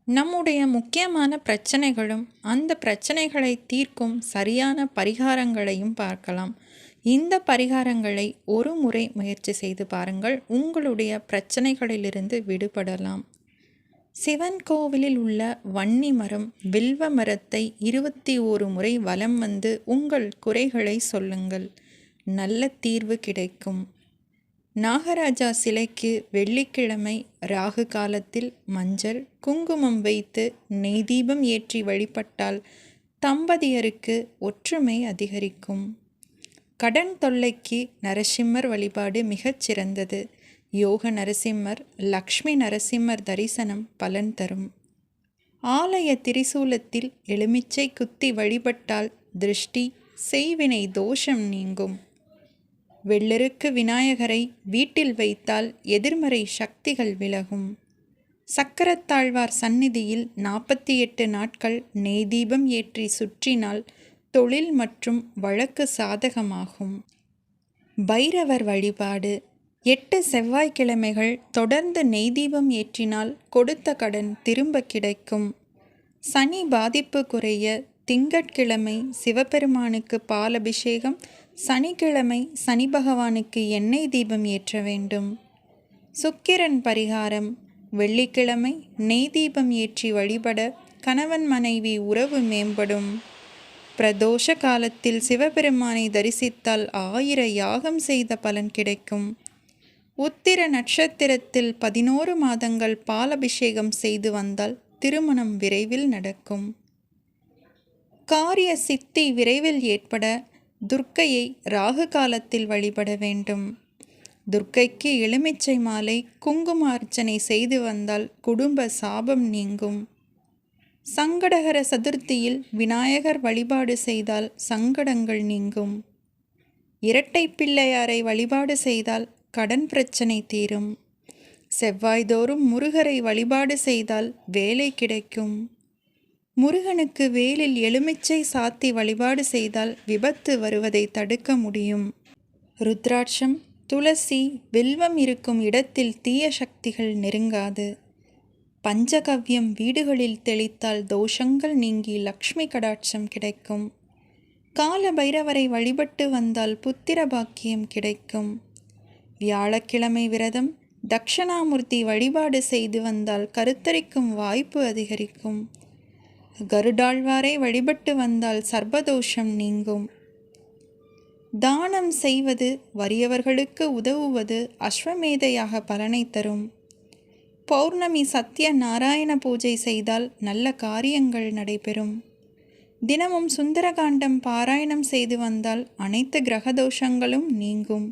நம்முடைய முக்கியமான பிரச்சனைகளும் அந்த பிரச்சனைகளை தீர்க்கும் சரியான பரிகாரங்களையும் பார்க்கலாம். இந்த பரிகாரங்களை ஒரு முறை முயற்சி செய்து பாருங்கள். உங்களுடைய பிரச்சனைகளிலிருந்து விடுபடலாம். சிவன் கோவிலில் உள்ள வன்னி மரம், வில்வ மரத்தை 21 முறை வலம் வந்து உங்கள் குறைகளை சொல்லுங்கள். நல்ல தீர்வு கிடைக்கும். நாகராஜா சிலைக்கு வெள்ளிக்கிழமை ராகு காலத்தில் மஞ்சள் குங்குமம் வைத்து நெய் தீபம் ஏற்றி வழிபட்டால் தம்பதியருக்கு ஒற்றுமை அதிகரிக்கும். கடன் தொல்லைக்கு நரசிம்மர் வழிபாடு மிகச் சிறந்தது. யோக நரசிம்மர், லக்ஷ்மி நரசிம்மர் தரிசனம் பலன் தரும். ஆலய திரிசூலத்தில் எலுமிச்சை குத்தி வழிபட்டால் திருஷ்டி, செய்வினை தோஷம் நீங்கும். வெள்ளெருக்கு விநாயகரை வீட்டில் வைத்தால் எதிர்மறை சக்திகள் விலகும். சக்கரத்தாழ்வார் சந்நிதியில் 48 நாட்கள் நெய் தீபம் ஏற்றி சுற்றினால் தொழில் மற்றும் வழக்கு சாதகமாகும். பைரவர் வழிபாடு. 8 செவ்வாய்க்கிழமைகள் தொடர்ந்து நெய் தீபம் ஏற்றினால் கொடுத்த கடன் திரும்ப கிடைக்கும். சனி பாதிப்பு குறைய திங்கட்கிழமை சிவபெருமானுக்கு பாலபிஷேகம், சனிக்கிழமை சனி பகவானுக்கு எண்ணெய் தீபம் ஏற்ற வேண்டும். சுக்கிரன் பரிகாரம். வெள்ளிக்கிழமை நெய் தீபம் ஏற்றி வழிபட கணவன் மனைவி உறவு மேம்படும். பிரதோஷ காலத்தில் சிவபெருமானை தரிசித்தால் 1000 யாகம் செய்த பலன் கிடைக்கும். உத்திர நட்சத்திரத்தில் 11 மாதங்கள் பாலபிஷேகம் செய்து வந்தால் திருமணம் விரைவில் நடக்கும். காரிய சித்தி விரைவில் ஏற்பட துர்க்கையை ராகு காலத்தில் வழிபட வேண்டும். துர்க்கைக்கு எலுமிச்சை மாலை, குங்கும அர்ச்சனை செய்து வந்தால் குடும்ப சாபம் நீங்கும். சங்கடகர சதுர்த்தியில் விநாயகர் வழிபாடு செய்தால் சங்கடங்கள் நீங்கும். இரட்டை பிள்ளையாரை வழிபாடு செய்தால் கடன் பிரச்சனை தீரும். செவ்வாய்தோறும் முருகரை வழிபாடு செய்தால் வேலை கிடைக்கும். முருகனுக்கு வேலில் எலுமிச்சை சாத்தி வழிபாடு செய்தால் விபத்து வருவதை தடுக்க முடியும். ருத்ராட்சம், துளசி, வில்வம் இருக்கும் இடத்தில் தீய சக்திகள் நெருங்காது. பஞ்சகவ்யம் வீடுகளில் தெளித்தால் தோஷங்கள் நீங்கி லக்ஷ்மி கடாட்சம் கிடைக்கும். கால பைரவரை வழிபட்டு வந்தால் புத்திர பாக்கியம் கிடைக்கும். வியாழக்கிழமை விரதம், தக்ஷணாமூர்த்தி வழிபாடு செய்து வந்தால் கருத்தரிக்கும் வாய்ப்பு அதிகரிக்கும். கருடாழ்வாரை வழிபட்டு வந்தால் சர்பதோஷம் நீங்கும். தானம் செய்வது, வறியவர்களுக்கு உதவுவது அஸ்வமேதையாக பலனை தரும். பௌர்ணமி சத்திய நாராயண பூஜை செய்தால் நல்ல காரியங்கள் நடைபெறும். தினமும் சுந்தரகாண்டம் பாராயணம் செய்து வந்தால் அனைத்து கிரகதோஷங்களும் நீங்கும்.